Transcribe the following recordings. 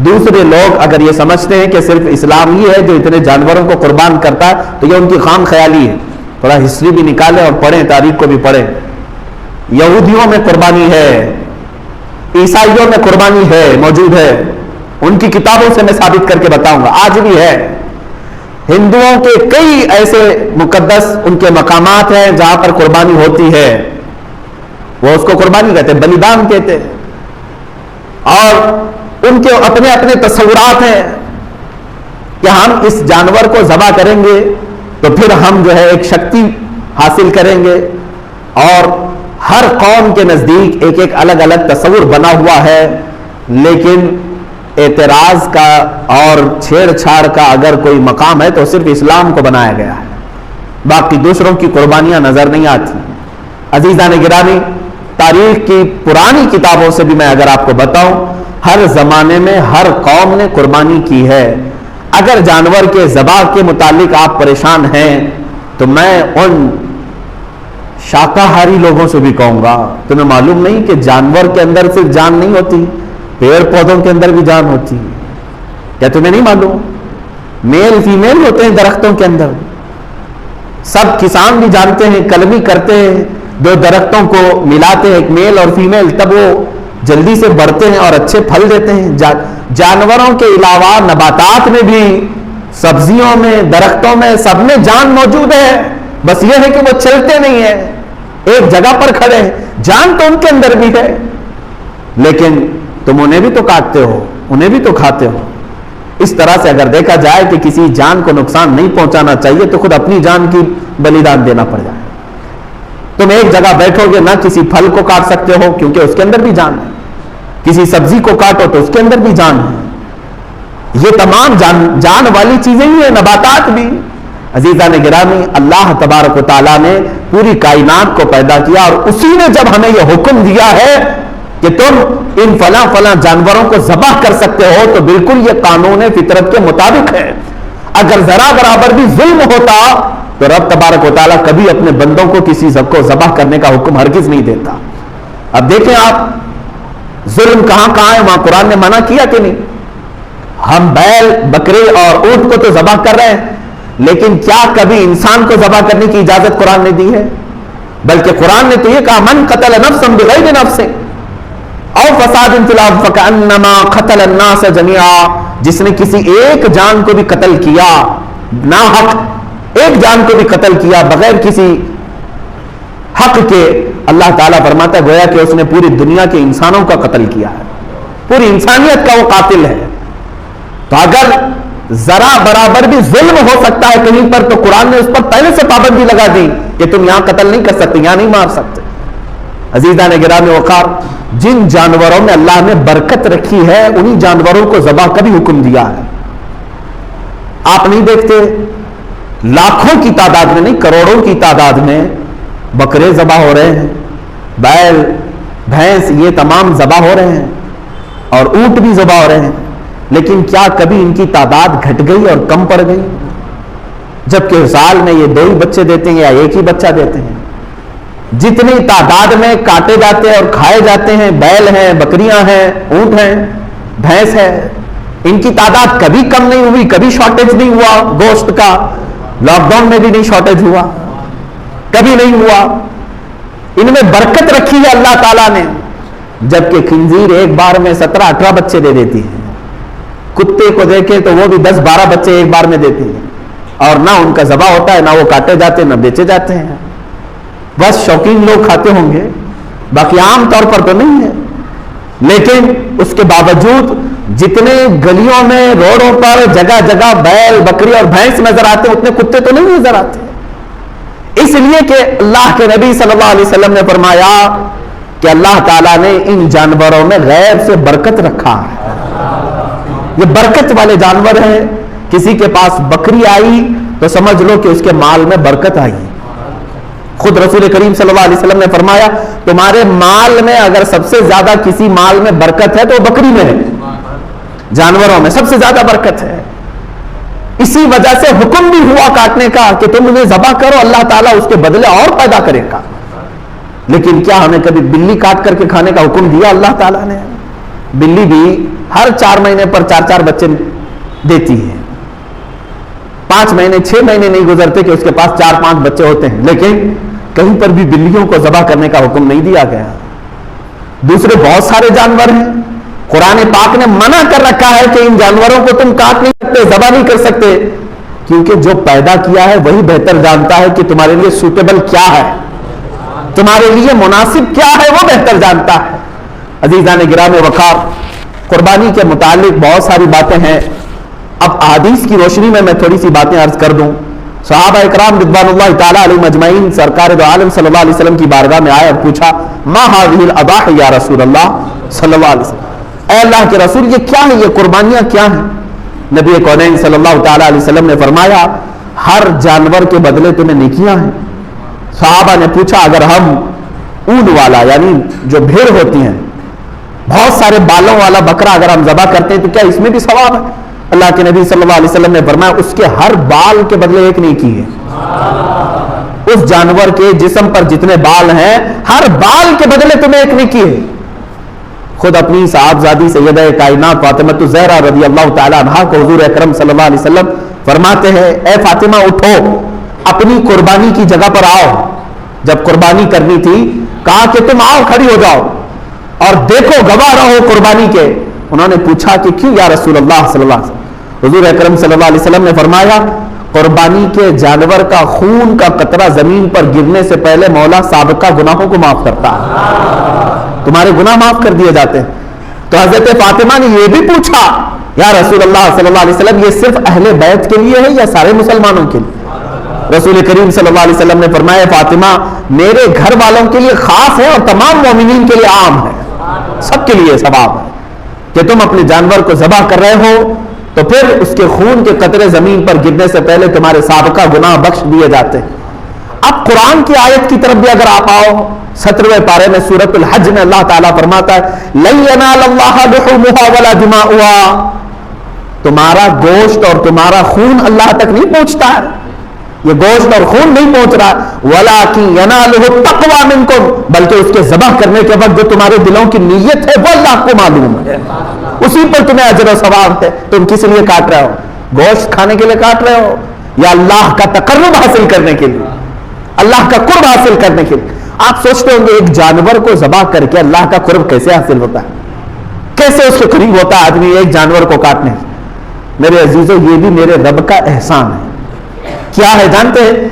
دوسرے لوگ اگر یہ سمجھتے ہیں کہ صرف اسلام ہی ہے جو اتنے جانوروں کو قربان کرتا ہے تو یہ ان کی خام خیالی ہے. تھوڑا ہسٹری بھی نکالیں اور پڑھیں، تاریخ کو بھی پڑھیں. یہودیوں میں قربانی ہے، عیسائیوں میں قربانی ہے، موجود ہے. ان کی کتابوں سے میں ثابت کر کے بتاؤں گا، آج بھی ہے. ہندوؤں کے کئی ایسے مقدس ان کے مقامات ہیں جہاں پر قربانی ہوتی ہے. وہ اس کو قربانی کہتے ہیں، بلیدان کہتے ہیں. اور ان کے اپنے اپنے تصورات ہیں کہ ہم اس جانور کو ذبح کریں گے تو پھر ہم جو ہے ایک شکتی حاصل کریں گے. اور ہر قوم کے نزدیک ایک ایک الگ الگ تصور بنا ہوا ہے. لیکن اعتراض کا اور چھیڑ چھاڑ کا اگر کوئی مقام ہے تو صرف اسلام کو بنایا گیا ہے، باقی دوسروں کی قربانیاں نظر نہیں آتی. عزیزان گرامی، تاریخ کی پرانی کتابوں سے بھی میں اگر آپ کو بتاؤں، ہر زمانے میں ہر قوم نے قربانی کی ہے. اگر جانور کے ذبح کے متعلق آپ پریشان ہیں تو میں ان شاکاہاری لوگوں سے بھی کہوں گا، تمہیں معلوم نہیں کہ جانور کے اندر صرف جان نہیں ہوتی، پیڑ پودوں کے اندر بھی جان ہوتی ہے. کیا تمہیں نہیں معلوم؟ میل فیمیل ہوتے ہیں درختوں کے اندر. سب کسان بھی جانتے ہیں، کلمی کرتے ہیں، دو درختوں کو ملاتے ہیں، ایک میل اور فیمیل، تب وہ جلدی سے بڑھتے ہیں اور اچھے پھل دیتے ہیں. جانوروں کے علاوہ نباتات میں بھی، سبزیوں میں، درختوں میں، سب میں جان موجود ہے. بس یہ ہے کہ وہ چلتے نہیں ہیں، ایک جگہ پر کھڑے ہیں. جان تو ان کے اندر بھی ہے، لیکن تم انہیں بھی تو کاٹتے ہو، انہیں بھی تو کھاتے ہو. اس طرح سے اگر دیکھا جائے کہ کسی جان کو نقصان نہیں پہنچانا چاہیے تو خود اپنی جان کی بلیدان دینا پڑ جائے. تم ایک جگہ بیٹھو گے، نہ کسی پھل کو کاٹ سکتے ہو کیونکہ اس کے اندر بھی جان ہے، کسی سبزی کو کاٹو تو اس کے اندر بھی جان ہے. یہ تمام جان والی چیزیں ہی ہیں، نباتات بھی. عزیزان گرامی، اللہ تبارک و تعالیٰ نے پوری کائنات کو پیدا کیا اور اسی نے جب ہمیں یہ حکم دیا ہے کہ تم ان فلاں فلاں جانوروں کو ذبح کر سکتے ہو تو بالکل یہ قانون فطرت کے مطابق ہے. اگر ذرا برابر بھی ظلم ہوتا تو رب تبارک و تعالیٰ کبھی اپنے بندوں کو کسی کو ذبح کرنے کا حکم ہرگز نہیں دیتا. اب دیکھیں آپ، ظلم کہاں کہاں ہے، وہاں قرآن نے منع کیا کہ نہیں. ہم بیل، بکرے اور اونٹ کو تو ذبح کر رہے ہیں، لیکن کیا کبھی انسان کو ذبح کرنے کی اجازت قرآن نے دی ہے؟ بلکہ قرآن نے تو یہ کہا، من قتل نفسا بغیر نفس او فساد فی الارض فکأنما قتل الناس جميعا. جس نے کسی ایک جان کو بھی قتل کیا ناحق، ایک جان کو بھی قتل کیا بغیر کسی حق کے، اللہ تعالیٰ فرماتا ہے گویا کہ اس نے پوری دنیا کے انسانوں کا قتل کیا ہے، پوری انسانیت کا وہ قاتل ہے. تو اگر ذرا برابر بھی ظلم ہو سکتا ہے کہیں پر تو قرآن نے اس پر پہلے سے پابندی لگا دی کہ تم یہاں قتل نہیں کر سکتے، یہاں نہیں مار سکتے. عزیزان گرامی وقار، جن جانوروں میں اللہ نے برکت رکھی ہے انہی جانوروں کو ذبح کا بھی حکم دیا ہے. آپ نہیں دیکھتے لاکھوں کی تعداد میں نہیں، کروڑوں کی تعداد میں بکرے ذبح ہو رہے ہیں، بیل، بھینس، یہ تمام ذبح ہو رہے ہیں، اور اونٹ بھی ذبح ہو رہے ہیں. لیکن کیا کبھی ان کی تعداد گھٹ گئی اور کم پڑ گئی؟ جبکہ سال میں یہ 2 ہی بچے دیتے ہیں یا ایک ہی بچہ دیتے ہیں. جتنی تعداد میں کاٹے جاتے ہیں اور کھائے جاتے ہیں، بیل ہیں، بکریاں ہیں، اونٹ ہیں، بھینس ہے، ان کی تعداد کبھی کم نہیں ہوئی، کبھی شارٹیج نہیں ہوا گوشت کا. لاک ڈاؤن میں بھی نہیں شارٹیج ہوا، کبھی نہیں ہوا. ان میں برکت رکھی ہے اللہ تعالیٰ نے. جبکہ خنزیر ایک بار میں 17-18 بچے دے دیتی ہے. کتے کو دیکھیں تو وہ بھی 10-12 بچے ایک بار میں دیتے ہیں، اور نہ ان کا ذبح ہوتا ہے، نہ وہ کاٹے جاتے ہیں، نہ بیچے جاتے ہیں. بس شوقین لوگ کھاتے ہوں گے، باقی عام طور پر تو نہیں ہے. لیکن اس کے باوجود جتنے گلیوں میں، روڈوں پر جگہ جگہ بیل، بکری اور بھینس نظر آتے ہیں اتنے کتے تو نہیں نظر آتے. اس لیے کہ اللہ کے نبی صلی اللہ علیہ وسلم نے فرمایا کہ اللہ تعالیٰ نے ان جانوروں میں غیب سے برکت رکھا ہے. یہ برکت والے جانور ہیں. کسی کے پاس بکری آئی تو سمجھ لو کہ اس کے مال میں برکت آئی. خود رسول کریم صلی اللہ علیہ وسلم نے فرمایا تمہارے مال میں اگر سب سے زیادہ کسی مال میں برکت ہے تو وہ بکری میں ہے، جانوروں میں سب سے زیادہ برکت ہے. اسی وجہ سے حکم بھی ہوا کاٹنے کا کہ تم انہیں ذبح کرو، اللہ تعالیٰ اس کے بدلے اور پیدا کرے گا. لیکن کیا ہمیں کبھی بلی کاٹ کر کے کھانے کا حکم دیا اللہ تعالیٰ نے؟ بلی بھی ہر 4 مہینے پر 4 بچے دیتی ہے. 5 مہینے 6 مہینے نہیں گزرتے کہ اس کے پاس 4-5 بچے ہوتے ہیں. لیکن کہیں پر بھی بلیوں کو ذبح کرنے کا حکم نہیں دیا گیا. دوسرے بہت سارے جانور ہیں, قرآن پاک نے منع کر رکھا ہے کہ ان جانوروں کو تم کاٹ نہیں سکتے, ذبح نہیں کر سکتے, کیونکہ جو پیدا کیا ہے وہی بہتر جانتا ہے کہ تمہارے لیے سوٹیبل کیا ہے, تمہارے لیے مناسب کیا ہے, وہ بہتر جانتا ہے. عزیزان گرام وقار, قربانی کے متعلق بہت ساری باتیں ہیں. اب احادیث کی روشنی میں تھوڑی سی باتیں عرض کر دوں. صحابہ اکرام رضوان اللہ تعالی علیہم اجمعین سرکار دو عالم صلی اللہ علیہ وسلم کی بارگاہ میں آئے اور پوچھا ما هذه الاضاحی یا رسول اللہ صلی اللہ علیہ وسلم, اے اللہ کے رسول یہ کیا ہے, یہ قربانیاں کیا ہیں؟ نبی کونین صلی اللہ تعالی علیہ وسلم نے فرمایا ہر جانور کے بدلے تمہیں نیکیاں ہیں. صحابہ نے پوچھا اگر ہم اون والا یعنی جو بھیڑ ہوتی ہیں بہت سارے بالوں والا بکرا اگر ہم ذبح کرتے ہیں تو کیا اس میں بھی ثواب ہے؟ اللہ کے نبی صلی اللہ علیہ وسلم نے فرمایا اس کے ہر بال کے بدلے ایک نیکی ہے. اس جانور کے جسم پر جتنے بال ہیں ہر بال کے بدلے تمہیں ایک نیکی ہے. خود اپنی صاحبزادی سیدہ کائنات فاطمہ الزہرا رضی اللہ تعالی عنہا کو حضور اکرم صلی اللہ علیہ وسلم فرماتے ہیں اے فاطمہ اٹھو, اپنی قربانی کی جگہ پر آؤ. جب قربانی کرنی تھی کہا کہ تم آؤ, کھڑی ہو جاؤ اور دیکھو, گواہ رہو قربانی کے. انہوں نے پوچھا کہ کیوں یا رسول اللہ صلی اللہ علیہ وسلم؟ حضور اکرم صلی اللہ علیہ وسلم نے فرمایا قربانی کے جانور کا خون کا قطرہ زمین پر گرنے سے پہلے مولا سابقہ گناہوں کو معاف کرتا ہے, تمہارے گناہ معاف کر دیے جاتے ہیں. تو حضرت فاطمہ نے یہ بھی پوچھا یا رسول اللہ صلی اللہ علیہ وسلم یہ صرف اہل بیت کے لیے ہے یا سارے مسلمانوں کے لیے؟ رسول کریم صلی اللہ علیہ وسلم نے فرمایا فاطمہ میرے گھر والوں کے لیے خاص ہے اور تمام مومنین کے لیے عام ہے, سب کے لیے ثواب ہے کہ تم اپنے جانور کو ذبح کر رہے ہو تو پھر اس کے خون کے قطرے زمین پر گرنے سے پہلے تمہارے سابقہ گناہ بخش دیے جاتے ہیں. اب قرآن کی آیت کی طرف بھی اگر آپ آؤ 17ویں پارے میں سورۃ الحج میں اللہ تعالیٰ فرماتا ہے لن ینال اللہ لحومها ولا دماؤها, تمہارا گوشت اور تمہارا خون اللہ تک نہیں پہنچتا ہے, یہ گوشت اور خون نہیں پہنچ رہا ولکن ینالہ التقوی منکم, بلکہ اس کے ذبح کرنے کے وقت جو تمہارے دلوں کی نیت ہے وہ اللہ کو معلوم ہے, اسی پر تمہیں اجر و ثواب ہے. تم کس لیے کاٹ رہے ہو؟ گوشت کھانے کے لیے کاٹ رہے ہو یا اللہ کا تقرب حاصل کرنے کے لیے, اللہ کا قرب حاصل کرنے کے لیے؟ آپ سوچتے ہوں گے ایک جانور کو ذبح کر کے اللہ کا قرب کیسے حاصل ہوتا ہے, کیسے اس کے قریب ہوتا ہے آدمی ایک جانور کو کاٹنے سے؟ میرے عزیزو یہ بھی میرے رب کا احسان ہے. کیا ہے جانتے ہیں؟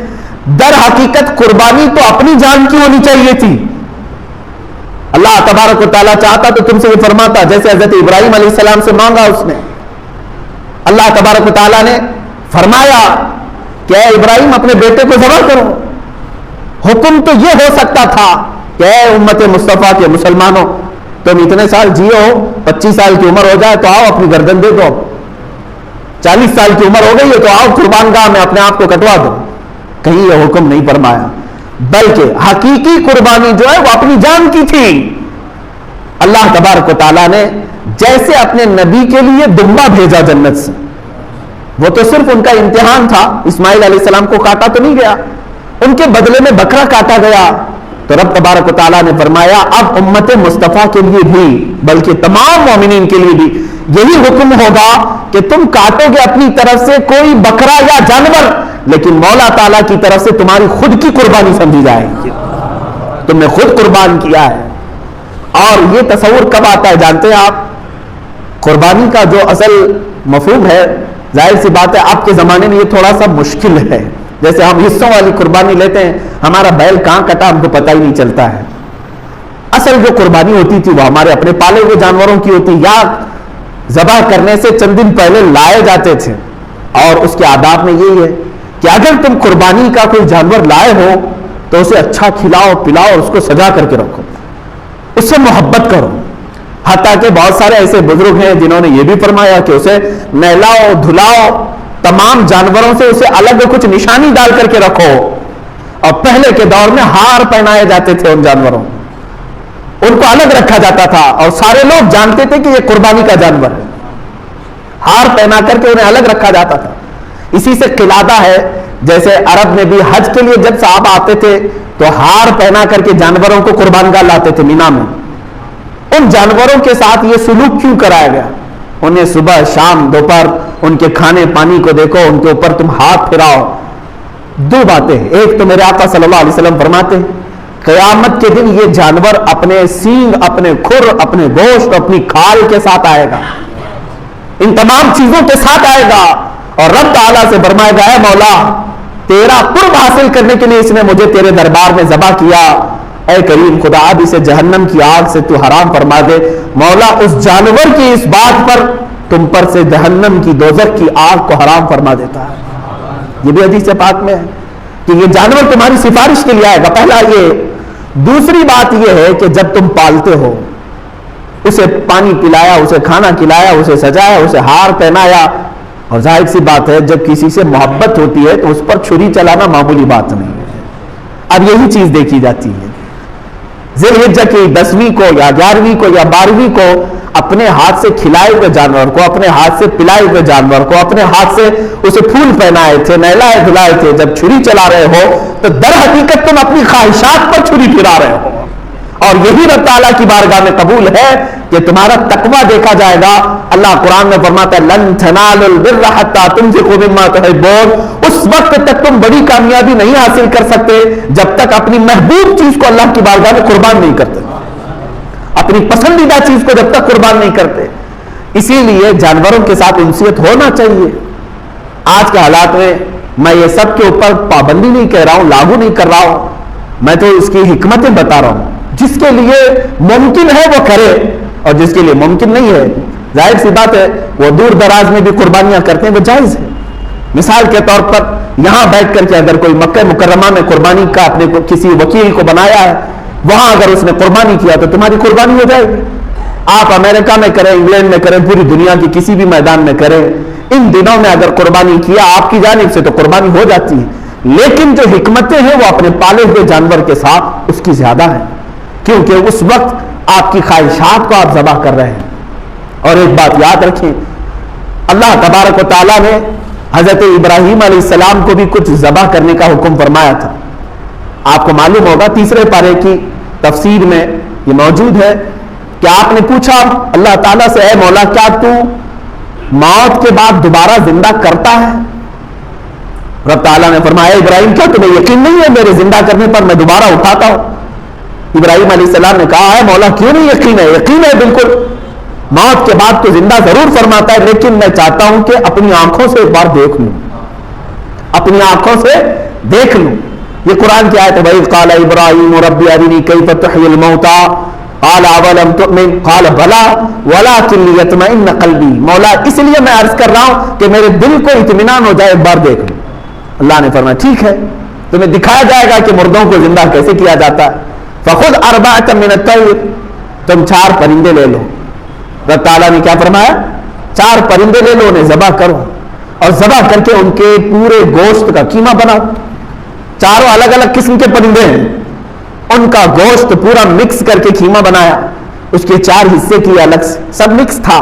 در حقیقت قربانی تو اپنی جان کی ہونی چاہیے تھی. اللہ تبارک و تعالیٰ چاہتا تو تم سے یہ فرماتا جیسے حضرت ابراہیم علیہ السلام سے مانگا اس نے. اللہ تبارک و تعالیٰ نے فرمایا کہ اے ابراہیم اپنے بیٹے کو ذبح کرو. حکم تو یہ ہو سکتا تھا کہ اے امت مصطفیٰ کے مسلمانوں تم اتنے سال جیو, 25 سال کی عمر ہو جائے تو آؤ اپنی گردن دے دو, 40 سال کی عمر ہو گئی ہے تو آؤ قربان گاہ میں اپنے آپ کو کٹوا دو. کہیں یہ حکم نہیں فرمایا, بلکہ حقیقی قربانی جو ہے وہ اپنی جان کی تھی. اللہ تبارک و تعالیٰ نے جیسے اپنے نبی کے لیے دمبا بھیجا جنت سے, وہ تو صرف ان کا امتحان تھا, اسماعیل علیہ السلام کو کاٹا تو نہیں گیا, ان کے بدلے میں بکرا کاٹا گیا. تو رب تبارک و تعالیٰ نے فرمایا اب امت مصطفیٰ کے لیے بھی بلکہ تمام مومنین کے لیے بھی یہی حکم ہوگا کہ تم کاٹو گے اپنی طرف سے کوئی بکرا یا جانور, لیکن مولا تعالیٰ کی طرف سے تمہاری خود کی قربانی سمجھی جائے گی, تم نے خود قربان کیا ہے. اور یہ تصور کب آتا ہے جانتے ہیں آپ؟ قربانی کا جو اصل مفہوم ہے ظاہر سی بات ہے آپ کے زمانے میں یہ تھوڑا سا مشکل ہے. جیسے ہم حصوں والی قربانی لیتے ہیں, ہمارا بیل کہاں کٹا ہم کو پتہ ہی نہیں چلتا ہے. اصل جو قربانی ہوتی تھی وہ ہمارے اپنے پالے ہوئے جانوروں کی ہوتی, یا ذبح کرنے سے چند دن پہلے لائے جاتے تھے. اور اس کے آداب میں یہی ہے کہ اگر تم قربانی کا کوئی جانور لائے ہو تو اسے اچھا کھلاؤ پلاؤ اور اس کو سجا کر کے رکھو, اس سے محبت کرو. حتیٰ کہ بہت سارے ایسے بزرگ ہیں جنہوں نے یہ بھی فرمایا کہ اسے نہلاؤ دھلاؤ, تمام جانوروں سے اسے الگ کچھ نشانی ڈال کر کے رکھو. اور پہلے کے دور میں ہار پہنائے جاتے تھے ان جانوروں, ان کو الگ رکھا جاتا تھا اور سارے لوگ جانتے تھے کہ یہ قربانی کا جانور ہے. ہار پہنا کر کے انہیں الگ رکھا جاتا تھا. اسی سے قلادہ ہے, جیسے عرب میں بھی حج کے لیے جب صحابہ آتے تھے تو ہار پہنا کر کے جانوروں کو قربان گاہ لاتے تھے مینا میں. ان جانوروں کے ساتھ یہ سلوک کیوں کرایا گیا؟ انہیں صبح شام دوپہر ان کے کھانے پانی کو دیکھو, ان کے اوپر تم ہاتھ پھراؤ. دو باتیں, ایک تو میرے آقا صلی اللہ علیہ وسلم فرماتے ہیں قیامت کے دن یہ جانور اپنے سینگ, اپنے کھر, اپنے گوشت, اپنی کھال کے ساتھ آئے گا, ان تمام چیزوں کے ساتھ آئے گا, اور رب تعالیٰ سے فرمائے گا اے مولا تیرا قرب حاصل کرنے کے لیے اس نے مجھے تیرے دربار میں ذبح کیا, اے کریم خدا اب اسے جہنم کی آگ سے تو حرام فرما دے. مولا اس جانور کی اس بات پر تم پر سے جہنم کی دوزخ کی آگ کو حرام فرما دیتا ہے. یہ بھی حدیث پاک میں ہے کہ یہ جانور تمہاری سفارش کے لیے آئے گا. پہلا یہ. دوسری بات یہ ہے کہ جب تم پالتے ہو, اسے پانی پلایا, اسے کھانا کھلایا, اسے سجایا, اسے ہار پہنایا, اور ظاہر سی بات ہے جب کسی سے محبت ہوتی ہے تو اس پر چھری چلانا معمولی بات نہیں ہے. اب یہی چیز دیکھی جاتی ہے ذی الحجہ کی 10ویں کو یا 11ویں کو یا 12ویں کو اپنے ہاتھ سے کھلائے ہوئے جانور کو, اپنے ہاتھ سے پلائے ہوئے جانور کو, اپنے ہاتھ سے اسے پھول پہنائے تھے, نہلائے دھلائے تھے, جب چھری چلا رہے ہو تو در حقیقت تم اپنی خواہشات پر چھری پھرا رہے ہو. اور یہی رب تعالیٰ کی بارگاہ میں قبول ہے کہ تمہارا تقویٰ دیکھا جائے گا. اللہ قرآن میں فرماتا ہے لن تنالوا البر حتى تنفقوا مما تحبون. اس وقت تک تم بڑی کامیابی نہیں حاصل کر سکتے جب تک اپنی محبوب چیز کو اللہ کی بارگاہ میں قربان نہیں کرتے, اپنی پسندیدہ چیز کو جب تک قربان نہیں کرتے. اسی لیے جانوروں کے ساتھ انسیت ہونا چاہیے. آج کے حالات میں یہ سب کے اوپر پابندی نہیں کہہ رہا ہوں, لاگو نہیں کر رہا ہوں, میں تو اس کی حکمتیں بتا رہا ہوں. جس کے لیے ممکن ہے وہ کرے, اور جس کے لیے ممکن نہیں ہے ظاہر سی بات ہے وہ دور دراز میں بھی قربانیاں کرتے ہیں, وہ جائز ہے. مثال کے طور پر یہاں بیٹھ کر کے اگر کوئی مکہ مکرمہ میں قربانی کا اپنے کسی وکیل کو بنایا ہے, وہاں اگر اس نے قربانی کیا تو تمہاری قربانی ہو جائے گی. آپ امریکہ میں کریں, انگلینڈ میں کریں, پوری دنیا کی کسی بھی میدان میں کریں, ان دنوں میں اگر قربانی کیا آپ کی جانب سے تو قربانی ہو جاتی ہے. لیکن جو حکمتیں ہیں وہ اپنے پالے ہوئے جانور کے ساتھ اس کی زیادہ ہیں, کیونکہ اس وقت آپ کی خواہشات کو آپ ذبح کر رہے ہیں. اور ایک بات یاد رکھیں, اللہ تبارک و تعالیٰ نے حضرت ابراہیم علیہ السلام کو بھی کچھ ذبح کرنے کا حکم فرمایا تھا. آپ کو معلوم ہوگا 3 پارے کی تفسیر میں یہ موجود ہے کہ آپ نے پوچھا اللہ تعالیٰ سے اے مولا کیا تو موت کے بعد دوبارہ زندہ کرتا ہے؟ رب تعالیٰ نے فرمایا ابراہیم کیا تمہیں یقین نہیں ہے میرے زندہ کرنے پر میں دوبارہ اٹھاتا ہوں؟ ابراہیم علیہ السلام نے کہا ہے مولا کیوں نہیں یقین ہے؟ یقین ہے بالکل, موت کے بعد تو زندہ ضرور فرماتا ہے, لیکن میں چاہتا ہوں کہ اپنی آنکھوں سے ایک بار دیکھ لوں, اپنی آنکھوں سے دیکھ لوں. یہ قرآن کی آیت ہے وَإِذْ قَالَ إِبْرَاهِيمُ رَبِّ أَرِنِي كَيْفَ تُحْيِي الْمَوْتَىٰ قَالَ أَوَلَمْ تُؤْمِنْ قَالَ بَلَىٰ وَلَٰكِن لِيَطْمَئِنَّ قَلْبِي. مولا اس لیے میں عرض کر رہا ہوں کہ میرے دل کو اطمینان ہو جائے, ایک بار دیکھ لوں. اللہ نے فرمایا ٹھیک ہے, تمہیں دکھایا جائے گا کہ مردوں کو زندہ کیسے کیا جاتا ہے. فَخُذْ أَرْبَعَةً مِّنَ الطَّيْرِ, تم 4 پرندے لے لو. رب تعالیٰ نے کیا فرمایا 4 پرندے لے لو, انہیں ذبح کرو, اور ذبح کر کے ان کے پورے گوشت کا قیمہ بناؤ. 4 الگ الگ قسم کے پرندے ہیں, ان کا گوشت پورا مکس کر کے قیمہ بنایا, اس کے 4 حصے کیے الگ سے, سب مکس تھا,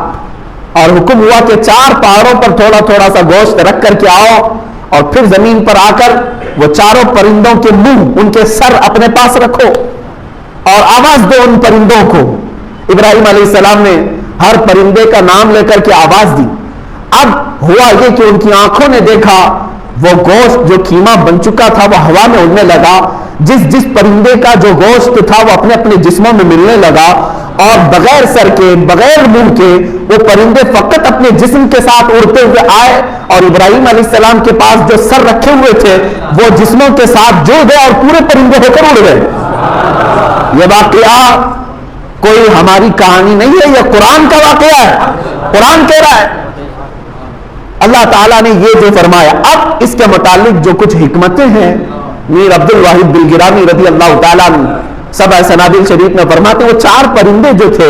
اور حکم ہوا کہ 4 پہاڑوں پر تھوڑا تھوڑا سا گوشت رکھ کر کے آؤ, اور پھر زمین پر آ کر وہ 4 پرندوں کے منہ, ان کے سر اپنے پاس رکھو اور آواز دو ان پرندوں کو. ابراہیم علیہ السلام نے ہر پرندے کا نام لے کر کے آواز دی. اب ہوا یہ کہ ان کی آنکھوں نے دیکھا وہ گوشت جو قیمہ بن چکا تھا وہ ہوا میں اڑنے لگا, جس پرندے کا جو گوشت تھا وہ اپنے اپنے جسموں میں ملنے لگا, اور بغیر سر کے بغیر منہ کے وہ پرندے فقط اپنے جسم کے ساتھ اڑتے ہوئے آئے, اور ابراہیم علیہ السلام کے پاس جو سر رکھے ہوئے تھے وہ جسموں کے ساتھ جڑ گئے اور پورے پرندے ہو کر اڑ گئے. یہ واقعہ کوئی ہماری کہانی نہیں ہے, یہ قرآن کا واقعہ ہے, قرآن کہہ رہا ہے. اللہ تعالیٰ نے یہ جو فرمایا, اب اس کے متعلق جو کچھ حکمتیں ہیں میر عبد الواحد بلگرامی رضی اللہ تعالیٰ عنہ سبع سنابل شریف میں فرماتے وہ 4 پرندے جو تھے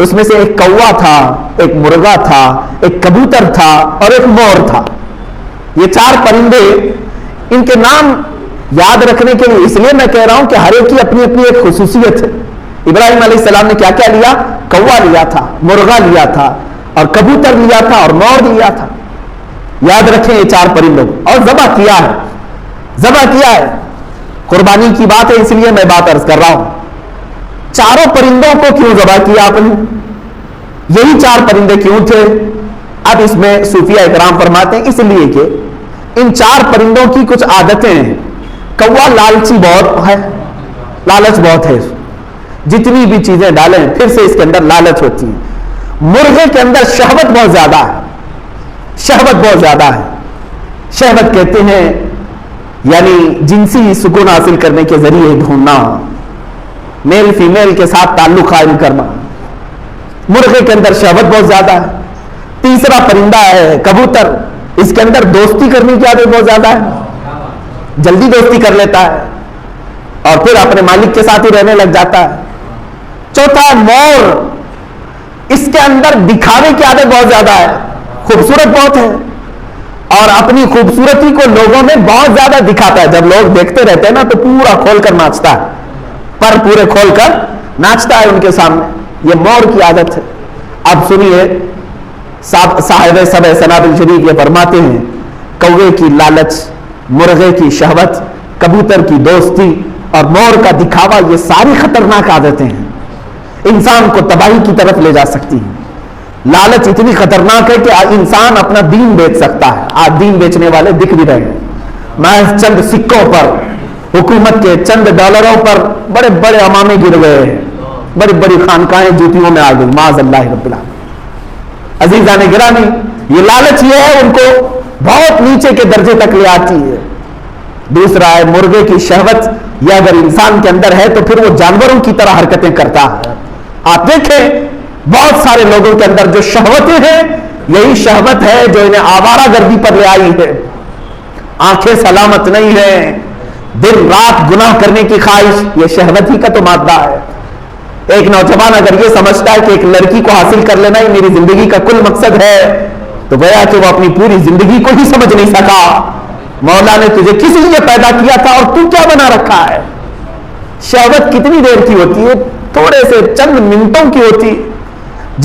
اس میں سے ایک کوا تھا, ایک مرغا تھا, ایک کبوتر تھا اور ایک مور تھا. یہ 4 پرندے, ان کے نام یاد رکھنے کے لیے اس لیے میں کہہ رہا ہوں کہ ہر ایک کی اپنی اپنی ایک خصوصیت ہے. ابراہیم علیہ السلام نے کیا کیا لیا, کوا لیا تھا, مرغا لیا تھا, اور کبوتر لیا تھا, اور مور لیا تھا. یاد رکھیں یہ 4 پرندوں, اور ذبح کیا ہے, ذبح کیا ہے. قربانی کی بات ہے اس لیے میں بات عرض کر رہا ہوں. 4 پرندوں کو کیوں ذبح کیا آپ نے؟ یہی 4 پرندے کیوں تھے؟ اب اس میں صوفیہ اکرام فرماتے ہیں اس لیے کہ ان 4 پرندوں کی کچھ عادتیں ہیں. کوا لالچی بہت ہے، لالچ بہت ہے، جتنی بھی چیزیں ڈالیں پھر سے اس کے اندر لالچ ہوتی ہے. مرغے کے اندر شہوت بہت زیادہ ہے، شہوت بہت زیادہ ہے. شہوت کہتے ہیں یعنی جنسی سکون حاصل کرنے کے ذریعے ڈھونڈنا، میل فیمیل کے ساتھ تعلق قائم کرنا. مرغے کے اندر شہوت بہت زیادہ ہے. تیسرا پرندہ ہے کبوتر، اس کے اندر دوستی کرنے کی عادت بہت زیادہ ہے، جلدی دوستی کر لیتا ہے اور پھر اپنے مالک کے ساتھ ہی رہنے لگ جاتا ہے. چوتھا ہے مور، اس کے اندر دکھاوے کی عادت بہت زیادہ ہے، خوبصورت بہت ہے اور اپنی خوبصورتی کو لوگوں میں بہت زیادہ دکھاتا ہے. جب لوگ دیکھتے رہتے ہیں نا تو پورا کھول کر ناچتا ہے، پر پورے کھول کر ناچتا ہے ان کے سامنے. یہ مور کی عادت ہے. اب سنیے صاحب سبع سنابل شریف یہ فرماتے ہیں کوے کی لالچ، مرغے کی شہوت، کبوتر کی دوستی اور مور کا دکھاوا، یہ ساری خطرناک عادتیں ہیں، انسان کو تباہی کی طرف لے جا سکتی ہیں. لالچ اتنی خطرناک ہے کہ انسان اپنا دین بیچ سکتا ہے. آج دین بیچنے والے دکھ بھی رہے ہیں، محض چند سکوں پر، حکومت کے چند ڈالروں پر بڑے بڑے امامے گر گئے ہیں، بڑی بڑی خانقاہیں جوتیوں میں آ گئی، معاذ اللہ رب العالمین. عزیزان گرامی، یہ لالچ یہ ہے ان کو بہت نیچے کے درجے تک لے آتی ہے. دوسرا ہے مرغے کی شہوت، یہ اگر انسان کے اندر ہے تو پھر وہ جانوروں کی طرح حرکتیں کرتا ہے. آپ دیکھیں بہت سارے لوگوں کے اندر جو شہوتیں ہیں یہی شہوت ہے جو انہیں آوارہ گردی پر لے آئی ہے. آنکھیں سلامت نہیں ہیں، دن رات گناہ کرنے کی خواہش، یہ شہوت ہی کا تو مادہ ہے. ایک نوجوان اگر یہ سمجھتا ہے کہ ایک لڑکی کو حاصل کر لینا ہی میری زندگی کا کل مقصد ہے تو گویا کہ وہ اپنی پوری زندگی کو ہی سمجھ نہیں سکا. مولا نے تجھے کس لیے پیدا کیا تھا اور تو کیا بنا رکھا ہے؟ شہوت کتنی دیر کی ہوتی ہے؟ تھوڑے سے چند منٹوں کی ہوتی.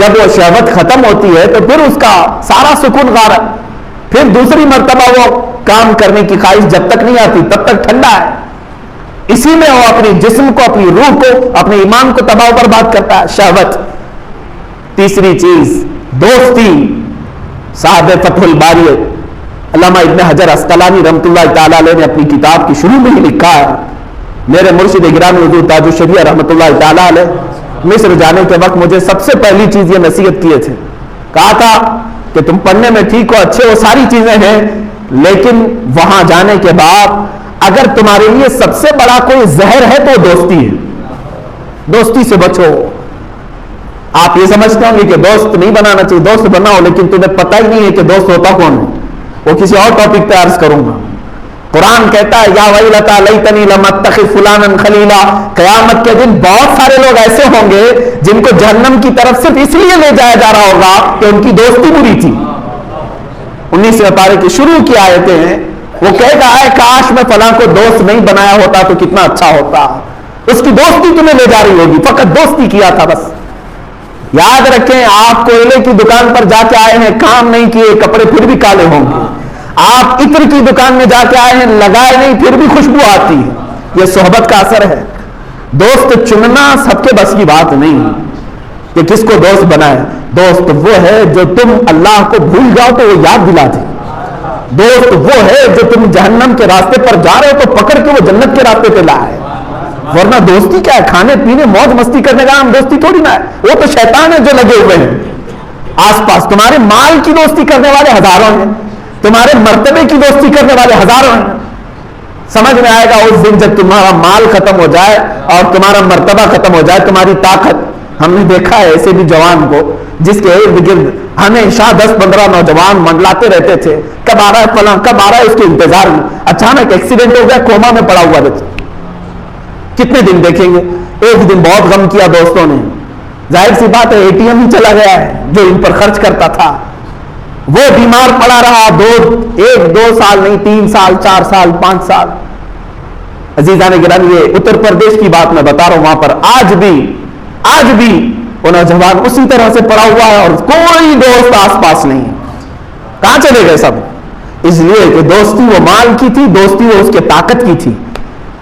جب وہ شہوت ختم ہوتی ہے تو پھر اس کا سارا سکون غارت. پھر دوسری مرتبہ وہ کام کرنے کی خواہش جب تک نہیں آتی تب تک ٹھنڈا ہے. اسی میں وہ اپنی جسم کو، اپنی روح کو، اپنے ایمان کو تباہ و برباد کرتا ہے. شہوت. تیسری چیز دوستی. صاحب فتح الباری علامہ ابن حجر عسقلانی رحمۃ اللہ تعالی علیہ نے اپنی کتاب کی شروع میں ہی لکھا ہے، میرے مرشد گرامی حضور تاج الشریعہ رحمۃ اللہ تعالی علیہ مصر جانے کے وقت مجھے سب سے پہلی چیز یہ نصیحت کیے تھے. کہا تھا کہ تم پڑھنے میں ٹھیک ہو، اچھے ہو، ساری چیزیں ہیں، لیکن وہاں جانے کے بعد اگر تمہارے لیے سب سے بڑا کوئی زہر ہے تو دوستی ہے. دوستی سے بچو. آپ یہ سمجھتے ہوں گے کہ دوست نہیں بنانا چاہیے، دوست بناؤ، لیکن تمہیں پتہ ہی نہیں ہے کہ دوست ہوتا کون ہے. وہ کسی اور ٹاپک پہ عرض کروں گا. قرآن کہتا ہے یا ویلتا لیتنی لم اتخذ فلانا خلیلا. قیامت کے دن بہت سارے لوگ ایسے ہوں گے جن کو جہنم کی طرف صرف اس لیے لے جایا جا رہا ہوگا کہ ان کی دوستی بری تھی. 19ویں پارے کی شروع کی آیتیں ہیں. وہ کہے گا اے کاش میں فلاں کو دوست نہیں بنایا ہوتا تو کتنا اچھا ہوتا. اس کی دوستی تمہیں لے جا رہی ہوگی، فقط دوستی کیا تھا بس. یاد رکھیں آپ کوئلے کی دکان پر جا کے آئے ہیں، کام نہیں کیے، کپڑے پھر بھی کالے ہوں گے. آپ عطر کی دکان میں جا کے آئے ہیں، لگائے نہیں، پھر بھی خوشبو آتی ہے. یہ صحبت کا اثر ہے. دوست چننا سب کے بس کی بات نہیں کہ کس کو دوست بنائے. دوست وہ ہے جو تم اللہ کو بھول جاؤ تو وہ یاد دلا دے. دوست وہ ہے جو تم جہنم کے راستے پر جا رہے ہو تو پکڑ کے وہ جنت کے راستے پہ لائے. ورنہ دوستی کیا ہے؟ کھانے پینے موج مستی کرنے کا نام دوستی تھوڑی نہ ہے. وہ تو شیطان ہے جو لگے ہوئے ہیں آس پاس. تمہارے مال کی دوستی کرنے والے ہزاروں ہیں، تمہارے مرتبے کی دوستی کرنے والے ہزاروں ہیں. سمجھ میں آئے گا اس دن جب تمہارا مال ختم ہو جائے اور تمہارا مرتبہ ختم ہو جائے، تمہاری طاقت. ہم نے دیکھا ہے ایسے بھی جوان کو جس کے ارد گرد ہمیشہ 10-15 نوجوان منڈلاتے رہتے تھے، کب آ رہا ہے فلاں، کب آ رہا ہے، اس کے انتظار میں. اچانک ایکسیڈنٹ ہو گیا، کوما میں پڑا ہوا رہتا. کتنے دن دیکھیں گے؟ ایک دن بہت غم کیا دوستوں نے. ظاہر سی بات ہے اے ٹی ایم ہی چلا گیا ہے جو ان پر خرچ کرتا تھا. وہ بیمار پڑا رہا 1-2 سال نہیں، 3 سال، 4 سال، 5 سال. عزیزان گرامی، یہ اتر پردیش کی بات میں بتا رہا ہوں، وہاں پر آج بھی وہ نوجوان اسی طرح سے پڑا ہوا ہے اور کوئی دوست آس پاس نہیں. کہاں چلے گئے سب؟ اس لیے کہ دوستی وہ مال کی تھی، دوستی وہ اس کے طاقت کی تھی،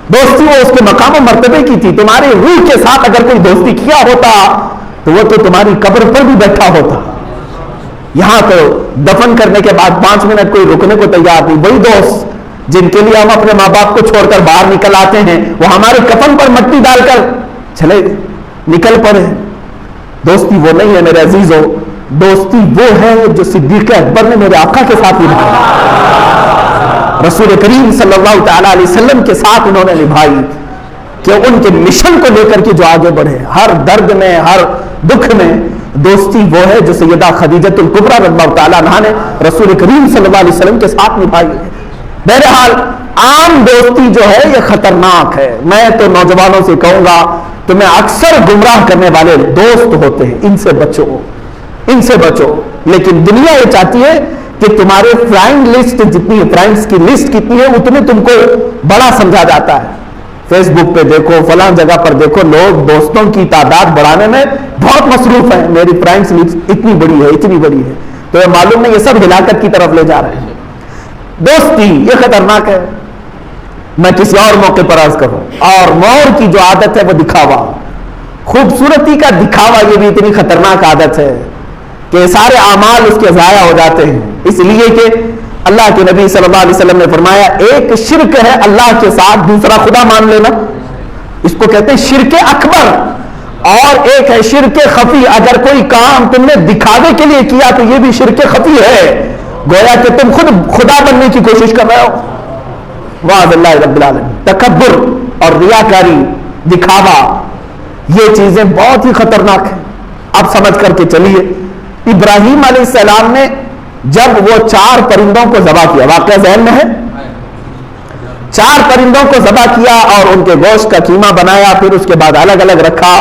دوستی وہ اس کے مقام و مرتبے کی تھی. تمہاری روح کے ساتھ اگر کوئی دوستی کیا ہوتا تو وہ تو تمہاری قبر پر بھی بیٹھا ہوتا. یہاں تو دفن کرنے کے بعد 5 منٹ کوئی رکنے کو تیار نہیں. وہی دوست جن کے لیے ہم اپنے ماں باپ کو چھوڑ کر باہر نکل آتے ہیں, وہ ہمارے کفن پر مٹی ڈال کر چلے نکل پڑے. دوستی وہ نہیں ہے میرے عزیزو. دوستی وہ ہے جو صدیق اکبر نے میرے آقا کے ساتھ نبھائی, رسول کریم صلی اللہ تعالی علیہ وسلم کے ساتھ انہوں نے نبھائی, کہ ان کے مشن کو لے کر کے جو آگے بڑھے ہر درد میں ہر دکھ میں. دوستی وہ ہے جو سیدہ خدیجۃ الکبریٰ رضی اللہ تعالیٰ عنہا نے رسول کریم صلی اللہ علیہ وسلم کے ساتھ نبھائی ہے. بہرحال عام دوستی جو ہے یہ خطرناک ہے. میں تو نوجوانوں سے کہوں گا, تمہیں اکثر گمراہ کرنے والے دوست ہوتے ہیں, ان سے بچو, ان سے بچو. لیکن دنیا یہ چاہتی ہے کہ تمہارے فرینڈ لسٹ جتنی ہے, فرینڈز کی لسٹ کتنی ہے, اتنے تم کو بڑا سمجھا جاتا ہے. فیس بک پہ دیکھو, فلاں جگہ پر دیکھو, لوگ دوستوں کی تعداد بڑھانے میں بہت مصروف ہیں. میری فرینڈز لسٹ اتنی بڑی ہے, اتنی بڑی ہے, تو یہ معلوم نہیں یہ سب ہلاکت کی طرف لے جا رہے ہیں. دوستی یہ خطرناک ہے. میں کسی اور موقع پر عرض کروں, اور مور کی جو عادت ہے وہ دکھاوا, خوبصورتی کا دکھاوا, یہ بھی اتنی خطرناک عادت ہے کہ سارے اعمال اس کے ضائع ہو جاتے ہیں. اس لیے کہ اللہ کے نبی صلی اللہ علیہ وسلم نے فرمایا, ایک شرک ہے اللہ کے ساتھ دوسرا خدا مان لینا, اس کو کہتے ہیں شرک اکبر, اور ایک ہے شرک خفی. اگر کوئی کام تم نے دکھاوے کے لیے کیا تو یہ بھی شرک خفی ہے, گویا کہ تم خود خدا بننے کی کوشش کر رہے ہو. وعد اللہ رب العالمین. تکبر اور ریاکاری, دکھاوا, یہ چیزیں بہت ہی خطرناک ہیں. اب سمجھ کر کے چلیے, ابراہیم علیہ السلام نے جب وہ 4 پرندوں کو ذبح کیا, واقعہ ذہن میں ہے, 4 پرندوں کو ذبح کیا اور ان کے گوشت کا قیمہ بنایا, پھر اس کے بعد الگ الگ رکھا,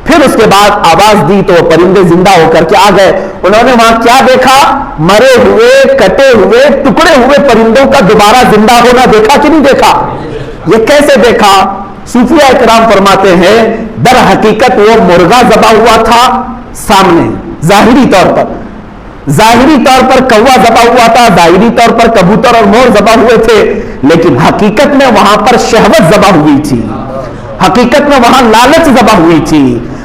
پھر اس کے بعد آواز دی تو وہ پرندے زندہ ہو کر کے آ گئے. انہوں نے وہاں کیا دیکھا؟ مرے ہوئے, کٹے ہوئے, ٹکڑے ہوئے پرندوں کا دوبارہ زندہ ہونا دیکھا کہ نہیں دیکھا؟ یہ کیسے دیکھا؟ صوفیہ اکرام فرماتے ہیں در حقیقت وہ مرغا ذبح ہوا تھا سامنے, ظاہری طور پر, ظاہری طور پر کوا ذبح ہوا تھا, ظاہری طور پر کبوتر اور مور ذبح ہوئے تھے, لیکن حقیقت میں وہاں پر شہوت ذبح ہوئی تھی, حقیقت میں وہاں لالچ ذبح ہوئی تھی,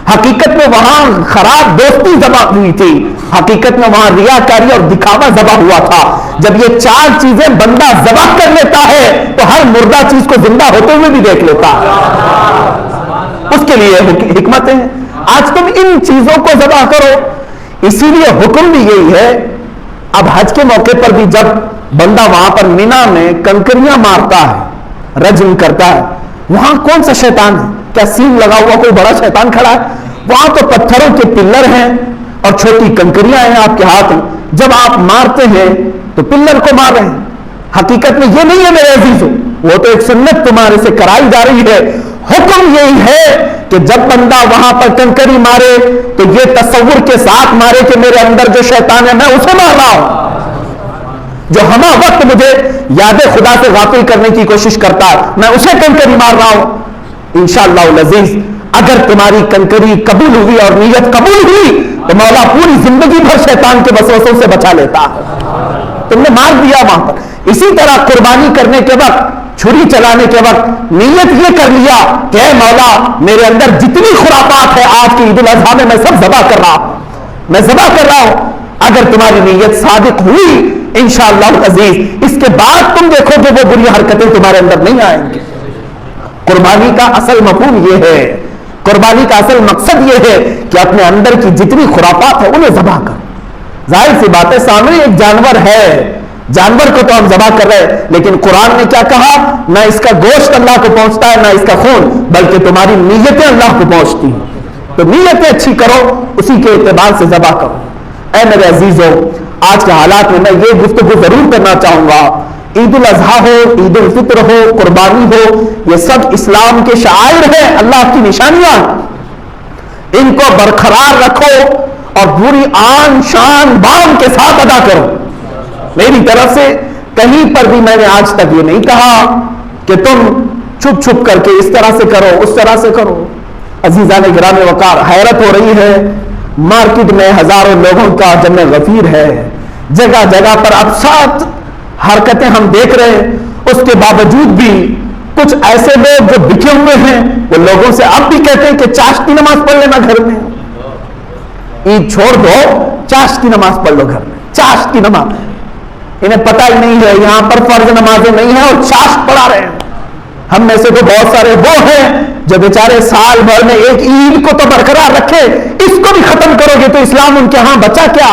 حقیقت میں وہاں خراب دوستی ذبح ہوئی تھی, حقیقت میں وہاں ریاکاری اور دکھاوا ذبح ہوا تھا. جب یہ 4 چیزیں بندہ ذبح کر لیتا ہے تو ہر مردہ چیز کو زندہ ہوتے ہوئے بھی دیکھ لیتا ہے. اس کے لیے حکمت ہے. آج تم ان چیزوں کو ذبح کرو, اسی لیے حکم بھی یہی ہے. اب حج کے موقع پر بھی جب بندہ وہاں پر مینا میں کنکریاں مارتا ہے, رجم کرتا ہے, وہاں کون سا شیطان ہے؟ کیا سین لگا ہوا کوئی بڑا شیطان کھڑا ہے؟ وہاں تو پتھروں کے پلر ہیں اور چھوٹی کنکریاں ہیں آپ کے ہاتھ میں. جب آپ مارتے ہیں تو پلر کو مار رہے ہیں. حقیقت میں یہ نہیں ہے میرے عزیزو, وہ تو ایک سنت تمہارے سے کرائی جا رہی ہے. حکم یہی ہے کہ جب بندہ وہاں پر کنکری مارے تو یہ تصور کے ساتھ مارے کہ میرے اندر جو شیطان ہے میں اسے مار رہا ہوں, جو ہمہ وقت مجھے یاد خدا سے غافل کرنے کی کوشش کرتا ہے, میں اسے کنکری مار رہا ہوں. انشاءاللہ العزیز اگر تمہاری کنکری قبول ہوئی اور نیت قبول ہوئی تو مولا پوری زندگی بھر شیطان کے وسوسوں سے بچا لیتا ہے. تم نے مار دیا وہاں پر. اسی طرح قربانی کرنے کے وقت, چھری چلانے کے وقت نیت یہ کر لیا کہ اے مولا میرے اندر جتنی خرافات ہے آج کی عید الاضحیٰ میں سب ذبح کر رہا ہوں, میں ذبح کر رہا ہوں. اگر تمہاری نیت صادق ہوئی انشاءاللہ العزیز, اس کے بعد تم دیکھو کہ وہ بری حرکتیں تمہارے اندر نہیں آئیں گی. قربانی کا اصل مفہوم یہ ہے, قربانی کا اصل مقصد یہ ہے کہ اپنے اندر کی جتنی خرافات ہے انہیں ذبح کر. ظاہر سی بات ہے سامنے ایک جانور ہے, جانور کو تو ہم ذبح کر رہے ہیں, لیکن قرآن نے کیا کہا؟ نہ اس کا گوشت اللہ کو پہنچتا ہے نہ اس کا خون, بلکہ تمہاری نیتیں اللہ کو پہنچتی ہیں. تو نیتیں اچھی کرو, اسی کے اعتبار سے ذبح کرو. اے میرے عزیزو, آج کے حالات میں میں یہ گفتگو ضرور کرنا چاہوں گا. عید الاضحیٰ ہو, عید الفطر ہو, قربانی ہو, یہ سب اسلام کے شعائر ہیں, اللہ کی نشانیاں. ان کو برقرار رکھو اور پوری آن شان بان کے ساتھ ادا کرو. میری طرف سے کہیں پر بھی میں نے آج تک یہ نہیں کہا کہ تم چھپ چھپ کر کے اس طرح سے کرو اس طرح سے کرو. عزیزان گرامی وقار, حیرت ہو رہی ہے, مارکیٹ میں ہزاروں لوگوں کا جمع غفیر ہے, جگہ جگہ پر اب 7 حرکتیں ہم دیکھ رہے ہیں. اس کے باوجود بھی کچھ ایسے لوگ جو بکے ہوئے ہیں وہ لوگوں سے اب بھی کہتے ہیں کہ چاشتی نماز پڑھ لینا گھر میں. عید چھوڑ دو، چاشت کی نماز پڑھ لو گھر میں، چاشت کی نماز. انہیں پتہ ہی نہیں ہے یہاں پر فرض نمازیں نہیں ہیں اور چاشت پڑھا رہے ہیں. ہم میں سے تو بہت سارے وہ ہیں جو بیچارے سال بھر میں ایک عید کو تو برقرار رکھے، اس کو بھی ختم کرو گے تو اسلام ان کے ہاں بچا کیا؟